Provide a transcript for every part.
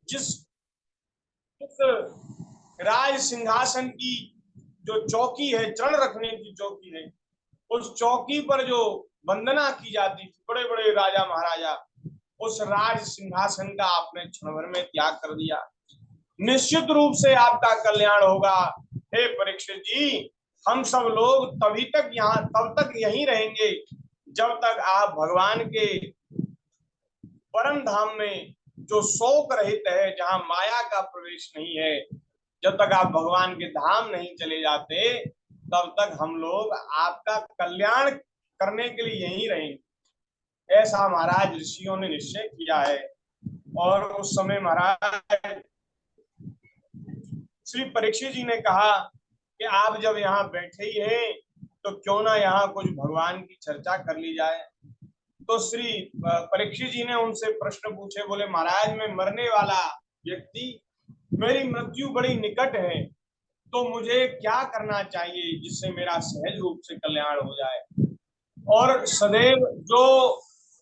जिस उस राज सिंहासन की जो चौकी है, चरण रखने की चौकी है, उस चौकी पर जो वंदना की जाती थी बड़े बड़े राजा महाराजा, उस राज सिंहासन का आपने क्षण भर में त्याग कर दिया। निश्चित रूप से आपका कल्याण होगा। हे परीक्षित जी, हम सब लोग तभी तक यहाँ तब तक यहीं रहेंगे जब तक आप भगवान के परम धाम में, जो शोक रहित है, जहाँ माया का प्रवेश नहीं है, जब तक आप भगवान के धाम नहीं चले जाते तब तक हम लोग आपका कल्याण करने के लिए यहीं रहेंगे। ऐसा महाराज ऋषियों ने निश्चय किया है। और उस समय महाराज श्री परीक्षित जी ने कहा कि आप जब यहाँ बैठे ही हैं तो क्यों ना यहाँ कुछ भगवान की चर्चा कर ली जाए। तो श्री परीक्षित जी ने उनसे प्रश्न पूछे। बोले महाराज, मैं मरने वाला व्यक्ति, मेरी मृत्यु बड़ी निकट है, तो मुझे क्या करना चाहिए जिससे मेरा सहज रूप से कल्याण हो जाए। और सदैव जो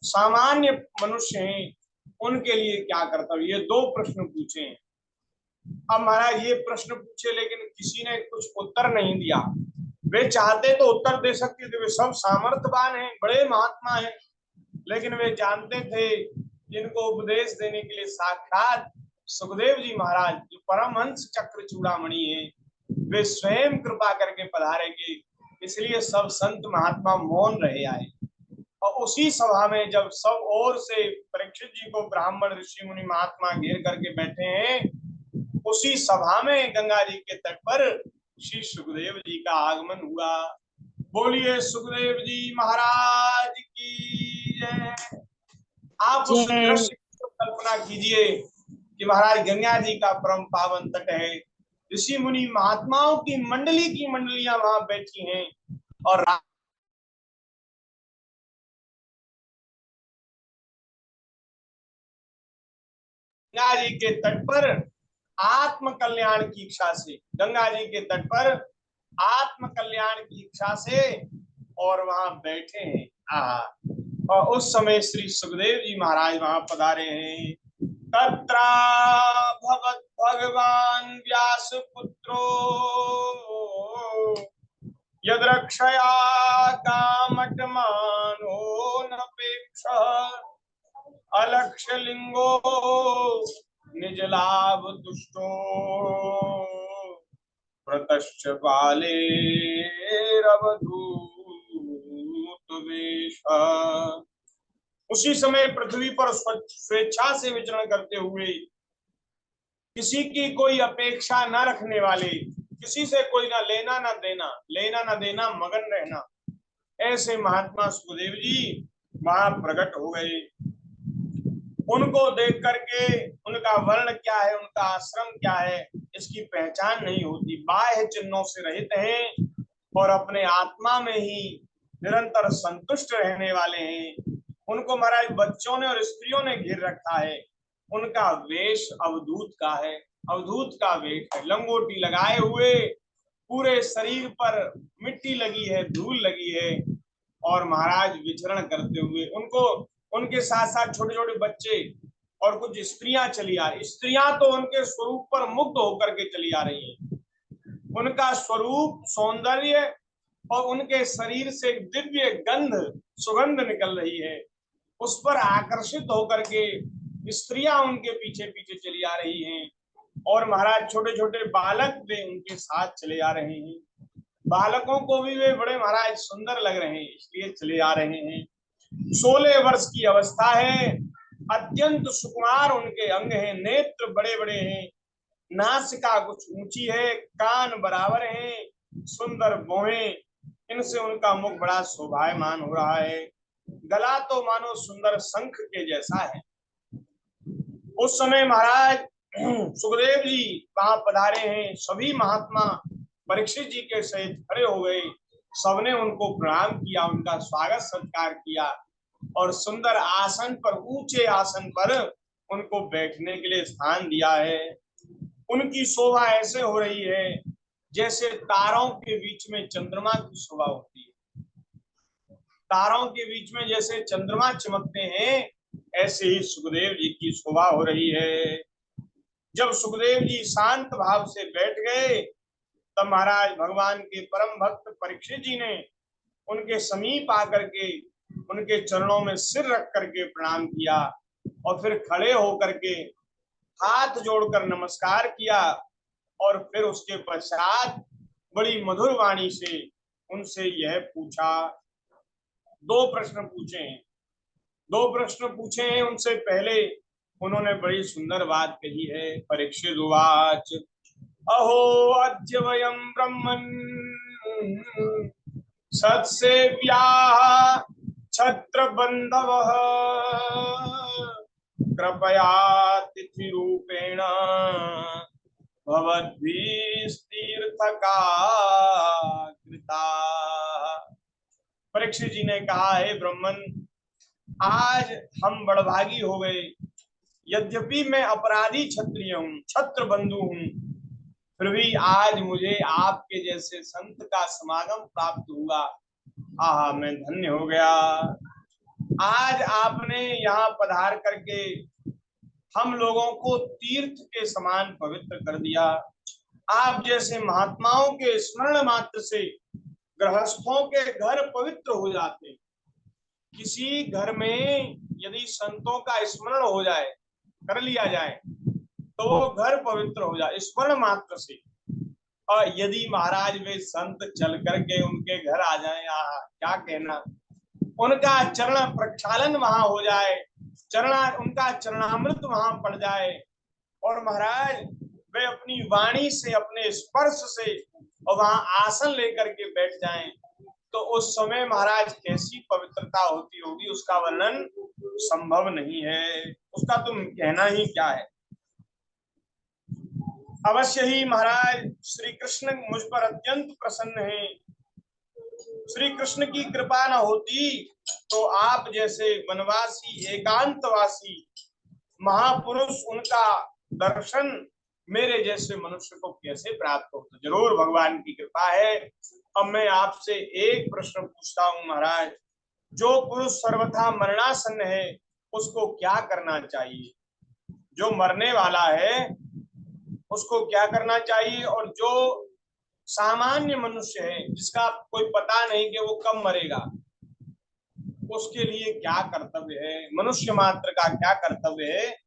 सामान्य मनुष्य हैं उनके लिए क्या कर्तव्य, ये दो प्रश्न पूछे हैं। अब महाराज ये प्रश्न पूछे लेकिन किसी ने कुछ उत्तर नहीं दिया। वे चाहते तो उत्तर दे सकते थे, वे सब सामर्थ्यवान हैं, बड़े महात्मा हैं, लेकिन वे जानते थे जिनको उपदेश देने के लिए साक्षात सुखदेव जी महाराज, जो परमहंस चक्र चूड़ामणि है, वे स्वयं कृपा करके पधारेंगे, इसलिए सब संत महात्मा मौन रहे आए। और उसी सभा में जब सब ओर से परीक्षित जी को ब्राह्मण ऋषि मुनि महात्मा घेर करके बैठे हैं, उसी सभा में गंगा जी के तट पर श्री सुखदेव जी का आगमन हुआ। बोलिए सुखदेव जी महाराज की जय। आप उस जय। दृश्य को कल्पना कीजिए कि महाराज गंगा जी का परम पावन तट है, ऋषि मुनि महात्माओं की मंडलियां वहां बैठी हैं, और गंगा जी के तट पर आत्म कल्याण की इच्छा से, गंगा जी के तट पर आत्म कल्याण की इच्छा से और वहां बैठे हैं। और उस समय श्री सुखदेव जी महाराज वहां पधारे हैं। तत्रा भगत भगवान व्यास पुत्रो यद्रक्षया कामटमानो नपेक्ष अलक्ष्य लिंगो निज लाभ तुष्टो प्रतश्च बाले रवधूत वेश। उसी समय पृथ्वी पर स्वेच्छा से विचरण करते हुए, किसी की कोई अपेक्षा न रखने वाले, किसी से कोई ना लेना ना देना, लेना ना देना, मगन रहना, ऐसे महात्मा सुखदेव जी वहां प्रकट हो गए। उनको देख करके उनका वर्ण क्या है, उनका आश्रम क्या है, इसकी पहचान नहीं होती। बाह्य चिन्हों से रहित हैं और अपने आत्मा में ही निरंतर संतुष्ट रहने वाले हैं। उनको महाराज बच्चों ने और स्त्रियों ने घेर रखा है। उनका वेश अवधूत का है, अवधूत का वेश है, लंगोटी लगाए हुए, पूरे शरीर पर मिट्टी लगी है, धूल लगी है, और महाराज विचरण करते हुए उनको, उनके साथ साथ छोटे छोटे बच्चे और कुछ स्त्रियां चली आ रही। स्त्रियां तो उनके स्वरूप पर मुग्ध होकर के चली आ रही हैं। उनका स्वरूप, सौंदर्य और उनके शरीर से एक दिव्य गंध, सुगंध निकल रही है, उस पर आकर्षित होकर के स्त्रियां उनके पीछे पीछे चली आ रही हैं। और महाराज छोटे छोटे बालक वे उनके साथ चले आ रहे हैं। बालकों को भी वे बड़े महाराज सुंदर लग रहे हैं, इसलिए चले आ रहे हैं। 16 वर्ष की अवस्था है, अत्यंत सुकुमार उनके अंग हैं, नेत्र बड़े बड़े हैं, नासिका कुछ ऊंची है, कान बराबर हैं, सुंदर भौहें, इनसे उनका मुख बड़ा शोभायमान हो रहा है। गला तो मानो सुंदर शंख के जैसा है। उस समय महाराज सुखदेव जी वहां पधारे हैं। सभी महात्मा परीक्षित जी के सहित खड़े हो गए, सबने उनको प्रणाम किया, उनका स्वागत सत्कार किया और सुंदर आसन पर, ऊंचे आसन पर उनको बैठने के लिए स्थान दिया है। उनकी शोभा ऐसे हो रही है जैसे तारों के बीच में चंद्रमा की शोभा होती है। तारों के बीच में जैसे चंद्रमा चमकते हैं, ऐसे ही सुखदेव जी की शोभा हो रही है। जब सुखदेव जी शांत भाव से बैठ गए तब महाराज भगवान के परम भक्त परीक्षित जी ने उनके समीप आकर के उनके चरणों में सिर रख करके प्रणाम किया और फिर खड़े होकर के हाथ जोड़कर नमस्कार किया और फिर उसके पश्चात बड़ी मधुर वाणी से उनसे यह पूछा। दो प्रश्न पूछे हैं, दो प्रश्न पूछे हैं उनसे। पहले उन्होंने बड़ी सुंदर बात कही है। परीक्षित उवाच अहो अद्य वयं ब्रह्मन् सत्सेव्याः छत्रबन्धवः कृपया तिथिरूपेण भवद्भिस्तीर्थका कृता। परीक्षित जी ने कहा है ब्रह्मन, आज हम बड़भागी हो गए। यद्यपि मैं अपराधी क्षत्रिय हूँ, छत्र बंधु हूँ, फिर भी आज मुझे आपके जैसे संत का समागम प्राप्त हुआ। आहा, मैं धन्य हो गया। आज आपने यहाँ पधार करके हम लोगों को तीर्थ के समान पवित्र कर दिया। आप जैसे महात्माओं के स्मरण मात्र से गृहस्थों के घर पवित्र हो जाते। किसी घर में यदि संतों का स्मरण हो जाए, कर लिया जाए, तो वो घर पवित्र हो जाए स्मरण मात्र से। और यदि महाराज वे संत चल करके उनके घर आ जाए, क्या कहना, उनका चरण प्रक्षालन वहां हो जाए, उनका चरणामृत वहां पड़ जाए और महाराज वे अपनी वाणी से, अपने स्पर्श से और वहां आसन लेकर के बैठ जाएं, तो उस समय महाराज कैसी पवित्रता होती होगी, उसका वर्णन संभव नहीं है। उसका तुम कहना ही क्या है। अवश्य ही महाराज श्री कृष्ण मुझ पर अत्यंत प्रसन्न हैं। श्री कृष्ण की कृपा न होती तो आप जैसे वनवासी, एकांतवासी महापुरुष, उनका दर्शन मेरे जैसे मनुष्य को कैसे प्राप्त होता। जरूर भगवान की कृपा है। अब मैं आपसे एक प्रश्न पूछता हूँ महाराज, जो पुरुष सर्वथा मरणासन्न है उसको क्या करना चाहिए? जो मरने वाला है उसको क्या करना चाहिए? और जो सामान्य मनुष्य है, जिसका कोई पता नहीं कि वो कब मरेगा, उसके लिए क्या कर्तव्य है? मनुष्य मात्र का क्या कर्तव्य है?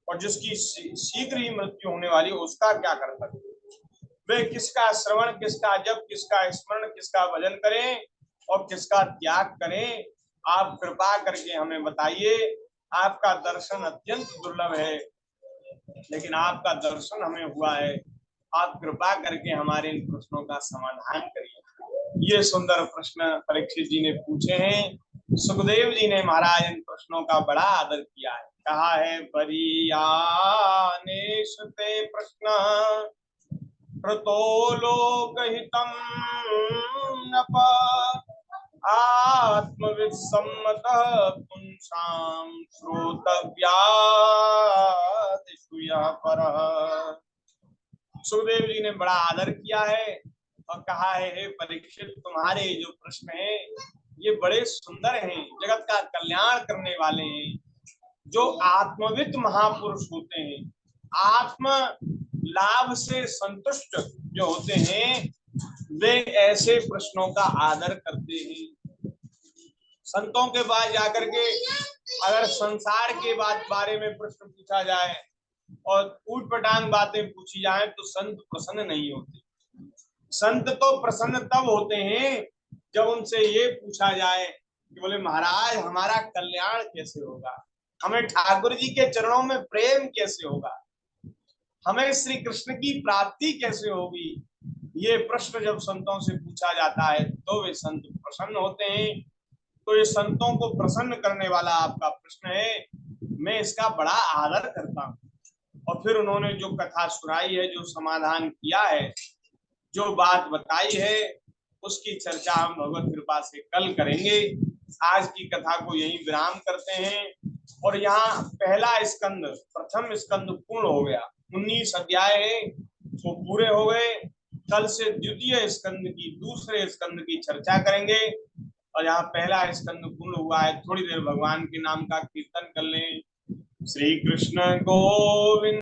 और जिसकी शीघ्र ही मृत्यु होने वाली, उसका क्या कर्तव्य है? वे किसका श्रवण, किसका जप, किसका स्मरण, किसका भजन करें और किसका त्याग करें? आप कृपा करके हमें बताइए। आपका दर्शन अत्यंत दुर्लभ है, लेकिन आपका दर्शन हमें हुआ है। आप कृपा करके हमारे इन प्रश्नों का समाधान करिए। ये सुंदर प्रश्न परीक्षित जी ने पूछे हैं। सुखदेव जी ने महाराज इन प्रश्नों का बड़ा आदर किया है। कहा है परियानेशते प्रश्न कृतो लोकहितं नप आत्मविसम्मतः पुंसां श्रोतव्यादिषु यः परः। सुखदेव जी ने बड़ा आदर किया है और कहा है, हे परीक्षित, तुम्हारे जो प्रश्न हैं ये बड़े सुंदर हैं, जगत का कल्याण करने वाले हैं। जो आत्मविद महापुरुष होते हैं, आत्म लाभ से संतुष्ट जो होते हैं, वे ऐसे प्रश्नों का आदर करते हैं। संतों के पास जाकर के अगर संसार के बारे में प्रश्न पूछा जाए और ऊटपटांग बातें पूछी जाए तो संत प्रसन्न नहीं होते। संत तो प्रसन्न तब होते हैं जब उनसे ये पूछा जाए कि बोले महाराज हमारा कल्याण कैसे होगा, हमें ठाकुर जी के चरणों में प्रेम कैसे होगा, हमें श्री कृष्ण की प्राप्ति कैसे होगी। ये प्रश्न जब संतों से पूछा जाता है तो वे संत प्रसन्न होते हैं। तो ये संतों को प्रसन्न करने वाला आपका प्रश्न है, मैं इसका बड़ा आदर करता हूँ। और फिर उन्होंने जो कथा सुनाई है, जो समाधान किया है, जो बात बताई है, उसकी चर्चा हम भगवत कृपा से कल करेंगे। आज की कथा को यहीं विराम करते हैं। और यहाँ पहला स्कंद, प्रथम स्कंद पूर्ण हो गया। 19 अध्याय वो पूरे हो गए। कल से द्वितीय स्कंद की, दूसरे स्कंद की चर्चा करेंगे। और यहाँ पहला स्कंद पूर्ण हुआ है। थोड़ी देर भगवान के नाम का कीर्तन कर लें। श्री कृष्ण गोविंद।